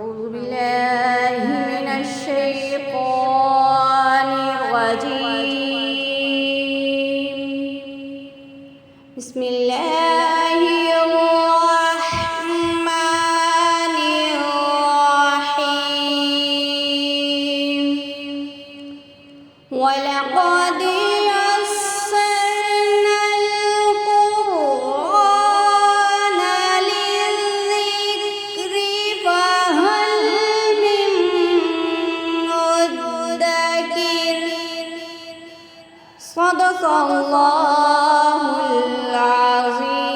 أعوذ بالله من الشيطان الرجيم بسم الله الرحمن الرحيم ولقد يسرنا القرآن للذكر فهل من مدكر صدق اللہ العظیم۔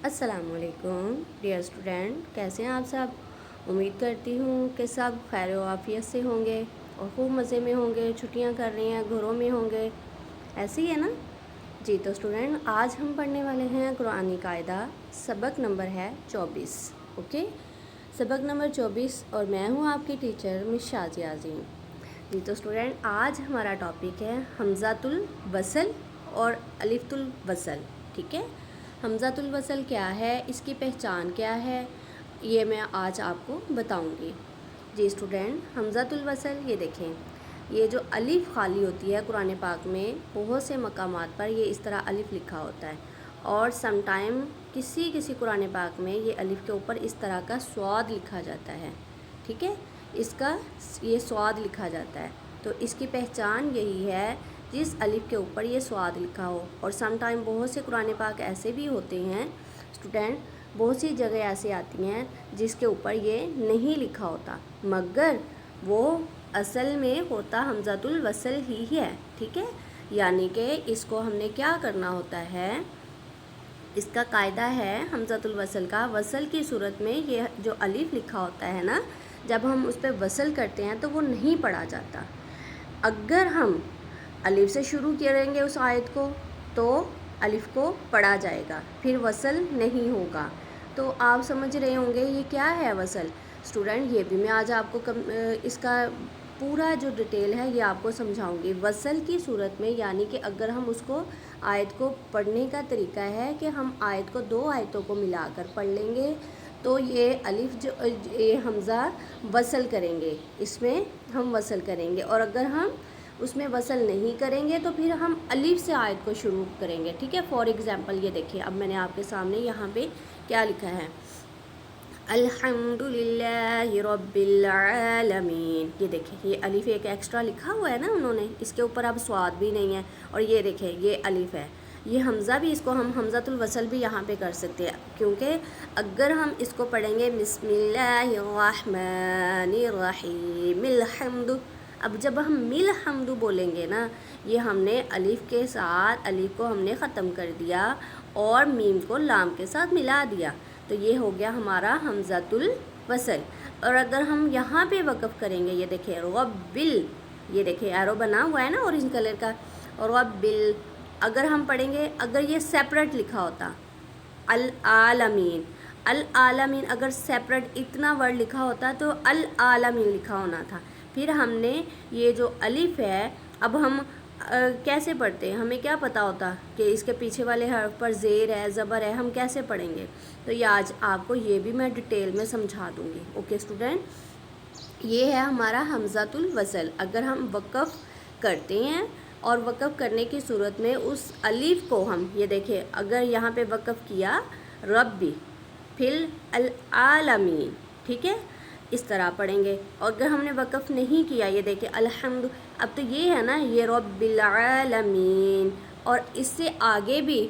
السلام علیکم ڈیئر اسٹوڈنٹ، کیسے ہیں آپ سب؟ امید کرتی ہوں کہ سب خیر و عافیت سے ہوں گے اور خوب مزے میں ہوں گے، چھٹیاں کر رہی ہیں، گھروں میں ہوں گے، ایسے ہی ہے نا؟ جی تو اسٹوڈنٹ، آج ہم پڑھنے والے ہیں قرآنی قاعدہ، سبق نمبر ہے 24۔ اوکے، سبق نمبر 24 اور میں ہوں آپ کی ٹیچر مس شازیہ عظیم۔ جی تو اسٹوڈنٹ، آج ہمارا ٹاپک ہے حمزۃ الوصل اور الف الوصل۔ ٹھیک ہے، حمزۃ الوصل کیا ہے، اس کی پہچان کیا ہے، یہ میں آج آپ کو بتاؤں گی۔ جی اسٹوڈنٹ، حمزۃ الوصل، یہ دیکھیں، یہ جو الف خالی ہوتی ہے قرآن پاک میں بہت سے مقامات پر یہ اس طرح الف لکھا ہوتا ہے، اور سم ٹائم کسی قرآن پاک میں یہ الف کے اوپر اس طرح کا صاد لکھا جاتا ہے۔ ٹھیک ہے، اس کا یہ صاد لکھا جاتا ہے، تو اس کی پہچان یہی ہے جس الف کے اوپر یہ صاد لکھا ہو۔ اور سم ٹائم بہت سے قرآن پاک ایسے بھی ہوتے ہیں اسٹوڈنٹ، بہت سی جگہ ایسی آتی ہیں جس کے اوپر یہ نہیں لکھا ہوتا، مگر وہ اصل میں ہوتا حمزۃ الوصل ہی ہے۔ ٹھیک ہے، یعنی کہ اس کو ہم نے کیا کرنا ہوتا ہے، اس کا قاعدہ ہے حمزۃ الوصل کا، وصل کی صورت میں یہ جو الف لکھا ہوتا ہے نا، جب ہم اس پہ وصل کرتے ہیں تو وہ نہیں پڑھا جاتا۔ اگر ہم الف سے شروع کریں گے اس آیت کو تو الف کو پڑھا جائے گا، پھر وصل نہیں ہوگا۔ تو آپ سمجھ رہے ہوں گے یہ کیا ہے وصل۔ اسٹوڈنٹ، یہ بھی میں آج آپ کو اس کا پورا جو ڈیٹیل ہے یہ آپ کو سمجھاؤں گی۔ وصل کی صورت میں یعنی کہ اگر ہم اس کو آیت کو پڑھنے کا طریقہ ہے کہ ہم آیت کو دو آیتوں کو ملا کر پڑھ لیں گے تو یہ الف جو یہ حمزہ وصل کریں گے، اس میں ہم وصل کریں گے، اور اگر ہم اس میں وصل نہیں کریں گے تو پھر ہم الف سے آیت کو شروع کریں گے۔ ٹھیک ہے، فار ایگزامپل یہ دیکھیے، اب میں نے آپ کے سامنے یہاں پہ کیا لکھا ہے، الحمد للہ رب العالمین۔ یہ دیکھیں، یہ الف ایک ایکسٹرا لکھا ہوا ہے نا انہوں نے، اس کے اوپر اب صاد بھی نہیں ہے، اور یہ دیکھیں یہ الف ہے، یہ حمزہ بھی، اس کو ہم حمزۃ الوصل بھی یہاں پہ کر سکتے ہیں، کیونکہ اگر ہم اس کو پڑھیں گے بسم اللہ الرحمن الرحیم الحمد، اب جب ہم الحمد بولیں گے نا، یہ ہم نے الف کے ساتھ الف کو ہم نے ختم کر دیا اور میم کو لام کے ساتھ ملا دیا، تو یہ ہو گیا ہمارا حمزۃ الوصل۔ اور اگر ہم یہاں پہ وقف کریں گے، یہ دیکھیں ربل، یہ دیکھیں ایرو بنا ہوا ہے نا اورنج کلر کا، ربل، اگر ہم پڑھیں گے، اگر یہ سیپریٹ لکھا ہوتا العالمین، العالمین اگر سیپریٹ اتنا ورڈ لکھا ہوتا تو العالمین لکھا ہونا تھا، پھر ہم نے یہ جو الف ہے، اب ہم کیسے پڑھتے ہیں، ہمیں کیا پتہ ہوتا کہ اس کے پیچھے والے حرف پر زیر ہے، زبر ہے، ہم کیسے پڑھیں گے، تو یہ آج آپ کو یہ بھی میں ڈیٹیل میں سمجھا دوں گی۔ اوکے اسٹوڈنٹ، یہ ہے ہمارا حمزۃ الوصل۔ اگر ہم وقف کرتے ہیں اور وقف کرنے کی صورت میں اس الف کو ہم، یہ دیکھیں اگر یہاں پہ وقف کیا ربی، پھر العالمین، ٹھیک ہے، اس طرح پڑھیں گے، اور اگر ہم نے وقف نہیں کیا، یہ دیکھیں الحمد، اب تو یہ ہے نا یہ رب العالمین، اور اس سے آگے بھی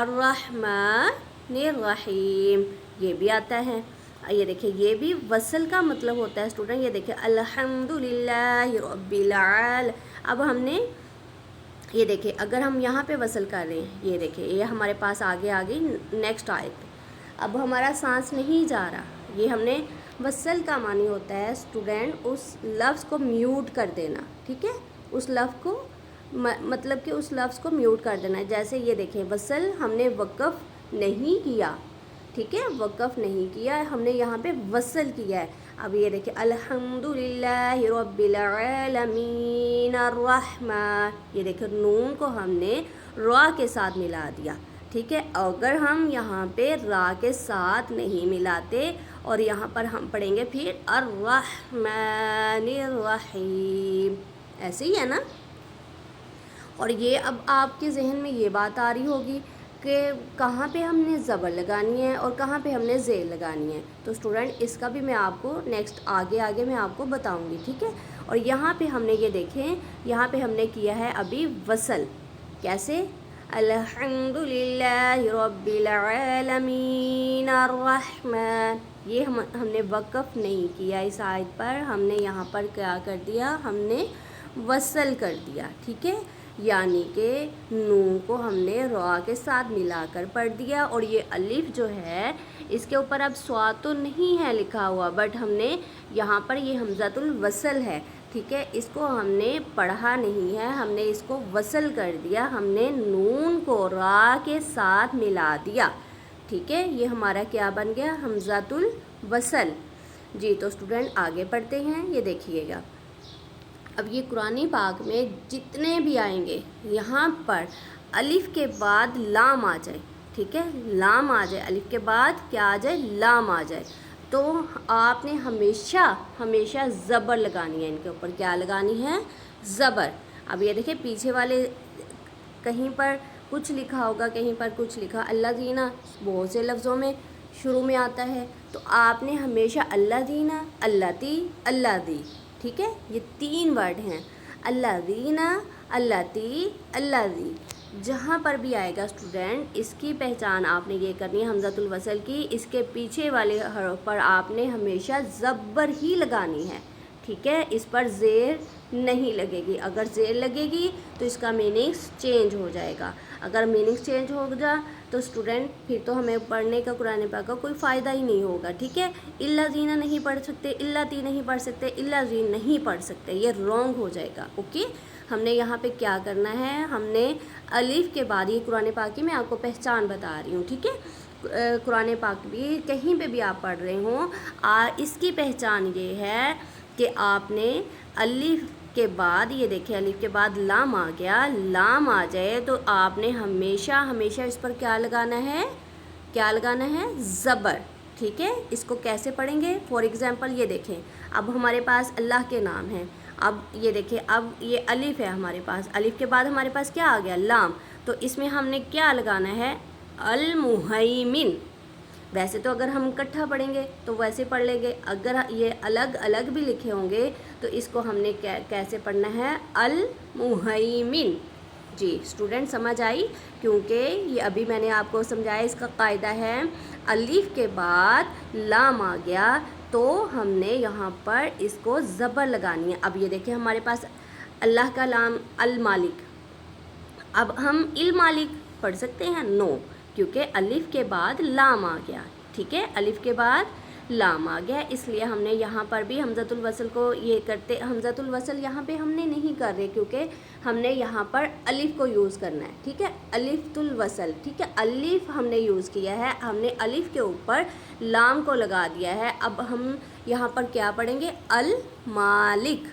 الرحمن الرحیم یہ بھی آتا ہے، یہ دیکھیں یہ بھی وصل کا مطلب ہوتا ہے اسٹوڈنٹ، یہ دیکھیں الحمد للہ رب العالمین، اب ہم نے یہ دیکھیں اگر ہم یہاں پہ وصل کر رہے ہیں، یہ دیکھیں یہ ہمارے پاس آگے نیکسٹ آیت، اب ہمارا سانس نہیں جا رہا، یہ ہم نے وصل کا معنی ہوتا ہے اسٹوڈنٹ اس لفظ کو میوٹ کر دینا۔ ٹھیک ہے، اس لفظ کو مطلب کہ اس لفظ کو میوٹ کر دینا ہے، جیسے یہ دیکھیں وصل ہم نے وقف نہیں کیا، ٹھیک ہے، وقف نہیں کیا، ہم نے یہاں پہ وصل کیا ہے۔ اب یہ دیکھیں الحمد للہ رب العالمین الرحمن، یہ دیکھیں نون کو ہم نے را کے ساتھ ملا دیا، ٹھیک ہے. اگر ہم یہاں پہ را کے ساتھ نہیں ملاتے اور یہاں پر ہم پڑھیں گے پھر الرحمن الرحیم، ایسے ہی ہے نا. اور یہ اب آپ کے ذہن میں یہ بات آ رہی ہوگی کہ کہاں پہ ہم نے زبر لگانی ہے اور کہاں پہ ہم نے زیر لگانی ہے. تو اسٹوڈنٹ اس کا بھی میں آپ کو نیکسٹ آگے میں آپ کو بتاؤں گی، ٹھیک ہے. اور یہاں پہ ہم نے یہ دیکھیں، یہاں پہ ہم نے کیا ہے ابھی وصل. کیسے؟ الحمد للہ رب العالمین الرحمن. یہ ہم نے وقف نہیں کیا اس آیت پر، ہم نے یہاں پر کیا کر دیا، ہم نے وصل کر دیا، ٹھیک ہے. یعنی کہ نون کو ہم نے را کے ساتھ ملا کر پڑھ دیا. اور یہ الف جو ہے اس کے اوپر اب صاد تو نہیں ہے لکھا ہوا، بٹ ہم نے یہاں پر یہ حمزۃ الوصل ہے، ٹھیک ہے. اس کو ہم نے پڑھا نہیں ہے، ہم نے اس کو وصل کر دیا، ہم نے نون کو را کے ساتھ ملا دیا، ٹھیک ہے. یہ ہمارا کیا بن گیا؟ حمزۃ الوصل. جی تو اسٹوڈنٹ آگے پڑھتے ہیں. یہ دیکھیے گا اب یہ قرآن پاک میں جتنے بھی آئیں گے یہاں پر الف کے بعد لام آ جائے، ٹھیک ہے. لام آ جائے، الف کے بعد کیا آ جائے؟ لام آ جائے. تو آپ نے ہمیشہ زبر لگانی ہے ان کے اوپر. کیا لگانی ہے؟ زبر. اب یہ دیکھیں پیچھے والے کہیں پر کچھ لکھا ہوگا، کہیں پر کچھ لکھا. اللہ دینا بہت سے لفظوں میں شروع میں آتا ہے، تو آپ نے ہمیشہ اللہ دینا، اللہ تی، اللہ دی، ٹھیک ہے. یہ 3 ورڈ ہیں، اللہ دینا، اللہ تی، اللہ دی. جہاں پر بھی آئے گا اسٹوڈنٹ اس کی پہچان آپ نے یہ کرنی ہے حمزۃ الوصل کی. اس کے پیچھے والے حرف پر آپ نے ہمیشہ زبر ہی لگانی ہے، ٹھیک ہے. اس پر زیر نہیں لگے گی. اگر زیر لگے گی تو اس کا میننگس چینج ہو جائے گا. اگر میننگس چینج ہو جا تو اسٹوڈنٹ پھر تو ہمیں پڑھنے کا قرآن پاک کا کوئی فائدہ ہی نہیں ہوگا، ٹھیک ہے. اللہ زینہ نہیں پڑھ سکتے، اللہ تی نہیں پڑھ سکتے، اللہ زین نہیں پڑھ سکتے، یہ رانگ ہو جائے گا. اوکے. ہم نے یہاں پہ کیا کرنا ہے؟ ہم نے الف کے بعد، یہ قرآن پاک کی میں آپ کو پہچان بتا رہی ہوں، ٹھیک ہے. قرآن پاک بھی کہیں پہ بھی آپ پڑھ رہے ہوں، اس کی پہچان یہ ہے کہ آپ نے الف کے بعد، یہ دیکھیں الف کے بعد لام آ گیا، لام آ جائے تو آپ نے ہمیشہ اس پر کیا لگانا ہے؟ کیا لگانا ہے؟ زبر، ٹھیک ہے. اس کو کیسے پڑھیں گے؟ فار ایگزامپل یہ دیکھیں اب ہمارے پاس اللہ کے نام ہیں. اب یہ دیکھیں اب یہ الف ہے ہمارے پاس، الف کے بعد ہمارے پاس کیا آ گیا؟ لام. تو اس میں ہم نے کیا لگانا ہے؟ المہیمن. ویسے تو اگر ہم اکٹھا پڑھیں گے تو ویسے پڑھ لیں گے، اگر یہ الگ الگ بھی لکھے ہوں گے تو اس کو ہم نے کیسے پڑھنا ہے؟ المہیمن. جی اسٹوڈنٹ سمجھ آئی؟ کیونکہ یہ ابھی میں نے آپ کو سمجھایا اس کا قاعدہ ہے، الف کے بعد لام آ گیا تو ہم نے یہاں پر اس کو زبر لگانی ہے. اب یہ دیکھیں ہمارے پاس اللہ کا نام المالک. اب ہم المالک پڑھ سکتے ہیں؟ نو، کیونکہ الف کے بعد لام آ گیا، ٹھیک ہے. الف کے بعد لام آ گیا، اس لیے ہم نے یہاں پر بھی حمزۃ الوصل کو یہ کرتے. حمزۃ الوصل یہاں پہ ہم نے نہیں کر رہے کیونکہ ہم نے یہاں پر الف کو یوز کرنا ہے، ٹھیک ہے. الف الوصل، ٹھیک ہے. الف ہم نے یوز کیا ہے، ہم نے الف کے اوپر لام کو لگا دیا ہے. اب ہم یہاں پر کیا پڑھیں گے؟ المالک،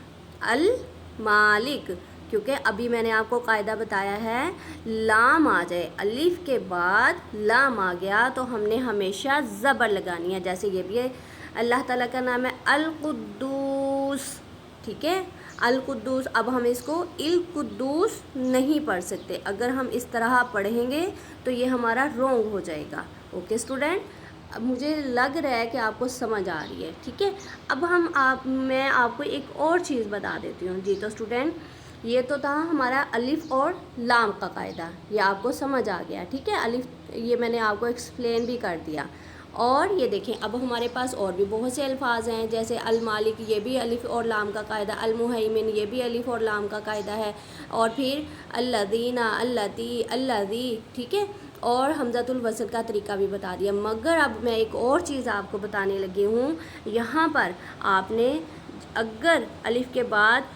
المالک. کیونکہ ابھی میں نے آپ کو قاعدہ بتایا ہے، لام آ جائے، الف کے بعد لام آ گیا تو ہم نے ہمیشہ زبر لگانی ہے. جیسے یہ بھی ہے اللہ تعالیٰ کا نام ہے القدوس، ٹھیک ہے. القدوس. اب ہم اس کو القدوس نہیں پڑھ سکتے، اگر ہم اس طرح پڑھیں گے تو یہ ہمارا رونگ ہو جائے گا. Okay student. اب مجھے لگ رہا ہے کہ آپ کو سمجھ آ رہی ہے، ٹھیک ہے. اب میں آپ کو ایک اور چیز بتا دیتی ہوں. جی تو اسٹوڈنٹ یہ تو تھا ہمارا الف اور لام کا قاعدہ، یہ آپ کو سمجھ آ گیا، ٹھیک ہے. الف یہ میں نے آپ کو ایکسپلین بھی کر دیا. اور یہ دیکھیں اب ہمارے پاس اور بھی بہت سے الفاظ ہیں، جیسے المالک یہ بھی الف اور لام کا قاعدہ، المہیمن یہ بھی الف اور لام کا قاعدہ ہے، اور پھر الذین، اللتی، الذی، ٹھیک ہے. اور حمزۃ الوصل کا طریقہ بھی بتا دیا. مگر اب میں ایک اور چیز آپ کو بتانے لگی ہوں. یہاں پر آپ نے اگر الف کے بعد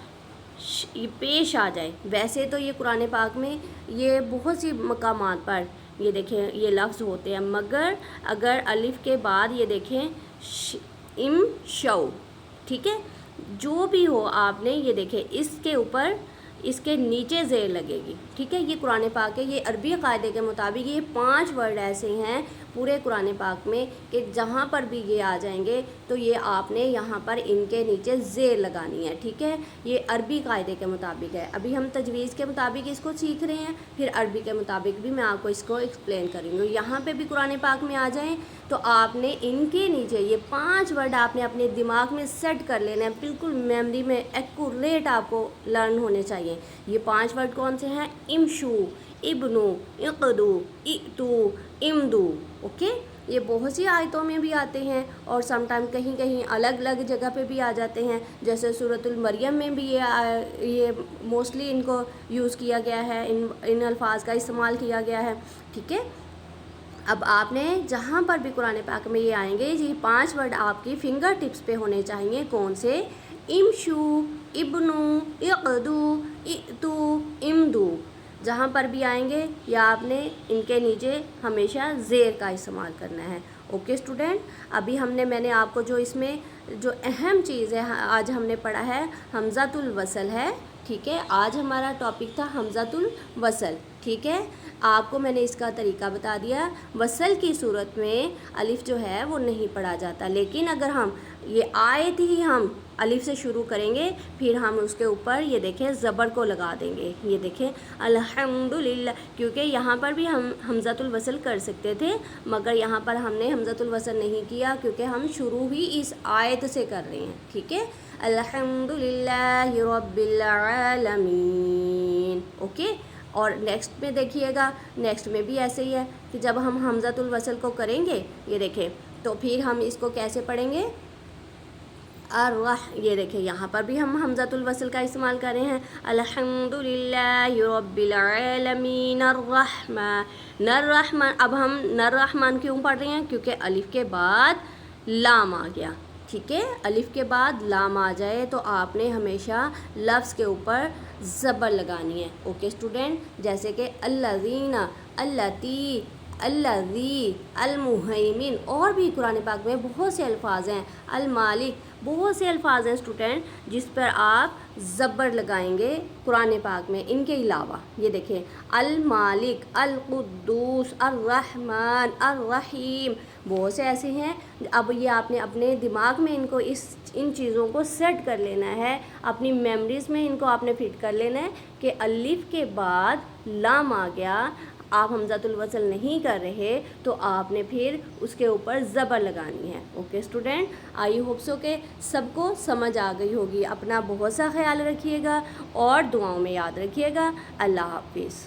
پیش آ جائے، ویسے تو یہ قرآن پاک میں یہ بہت سی مقامات پر یہ دیکھیں یہ لفظ ہوتے ہیں، مگر اگر الف کے بعد یہ دیکھیں ام شو، ٹھیک ہے. جو بھی ہو آپ نے یہ دیکھیں اس کے اوپر اس کے نیچے زیر لگے گی، ٹھیک ہے. یہ قرآن پاک ہے، یہ عربی قاعدے کے مطابق یہ 5 ورڈ ایسے ہیں پورے قرآن پاک میں کہ جہاں پر بھی یہ آ جائیں گے تو یہ آپ نے یہاں پر ان کے نیچے زیر لگانی ہے، ٹھیک ہے. یہ عربی قاعدے کے مطابق ہے. ابھی ہم تجویز کے مطابق اس کو سیکھ رہے ہیں، پھر عربی کے مطابق بھی میں آپ کو اس کو ایکسپلین کروں گی. یہاں پہ بھی قرآن پاک میں آ جائیں تو آپ نے ان کے نیچے یہ 5 ورڈ آپ نے اپنے دماغ میں سیٹ کر لینا ہے، بالکل میموری میں ایکوریٹ آپ کو لرن ہونے چاہیے. یہ 5 ورڈ کون سے ہیں؟ امشو، ابنو، اقدو، ائتو، امدو. اوکے. یہ بہت سی آیتوں میں بھی آتے ہیں اور سم ٹائم کہیں کہیں الگ الگ جگہ پہ بھی آ جاتے ہیں، جیسے سورۃ المریم میں بھی یہ موسٹلی ان کو یوز کیا گیا ہے، ان الفاظ کا استعمال کیا گیا ہے، ٹھیک ہے. اب آپ نے جہاں پر بھی قرآن پاک میں یہ آئیں گے یہ 5 ورڈ آپ کی فنگر ٹپس پہ ہونے چاہیے. کون سے؟ امشو، ابنو، اقدو، ائتو، امدو. جہاں پر بھی آئیں گے یا آپ نے ان کے نیچے ہمیشہ زیر کا استعمال کرنا ہے. Okay student. ابھی میں نے آپ کو جو اس میں جو اہم چیز ہے آج ہم نے پڑھا ہے حمزۃ الوصل ہے، ٹھیک ہے. آج ہمارا ٹاپک تھا حمزۃ الوصل، ٹھیک ہے. آپ کو میں نے اس کا طریقہ بتا دیا. وصل کی صورت میں الف جو ہے وہ نہیں پڑھا جاتا، لیکن اگر ہم یہ آیت ہی ہم الف سے شروع کریں گے پھر ہم اس کے اوپر یہ دیکھیں زبر کو لگا دیں گے. یہ دیکھیں الحمدللہ، کیونکہ یہاں پر بھی ہم حمزۃ الوصل کر سکتے تھے مگر یہاں پر ہم نے حمزۃ الوصل نہیں کیا کیونکہ ہم شروع ہی اس آیت سے کر رہے ہیں، ٹھیک ہے. الحمدللہ رب العالمین. اوکے. اور نیکسٹ میں دیکھیے گا، نیکسٹ میں بھی ایسے ہی ہے کہ جب ہم حمزۃ الوصل کو کریں گے یہ دیکھیں تو پھر ہم اس کو کیسے پڑھیں گے؟ یہ دیکھیں یہاں پر بھی ہم حمزۃ الوصل کا استعمال کر رہے ہیں. الحمدللہ رب العالمین الرحمن الرحمن. اب ہم الرحمن کیوں پڑھ رہے ہیں؟ کیونکہ الف کے بعد لام آ گیا، ٹھیک ہے. الف کے بعد لام آ جائے تو آپ نے ہمیشہ لفظ کے اوپر زبر لگانی ہے. Okay student. جیسے کہ الذین، اللتی، الذی، المہیمن. اور بھی قرآن پاک میں بہت سے الفاظ ہیں، المالک، بہت سے الفاظ ہیں اسٹوڈنٹ جس پر آپ زبر لگائیں گے قرآن پاک میں. ان کے علاوہ یہ دیکھیں المالک، القدوس، الرحمن، الرحیم، بہت سے ایسے ہیں. اب یہ آپ نے اپنے دماغ میں ان چیزوں کو سیٹ کر لینا ہے، اپنی میموریز میں ان کو آپ نے فٹ کر لینا ہے کہ الف کے بعد لام آ گیا، آپ حمزۃ الوصل نہیں کر رہے تو آپ نے پھر اس کے اوپر زبر لگانی ہے. Okay student. I hope so کہ سب کو سمجھ آ گئی ہوگی. اپنا بہت سا خیال رکھیے گا اور دعاؤں میں یاد رکھیے گا. اللہ حافظ.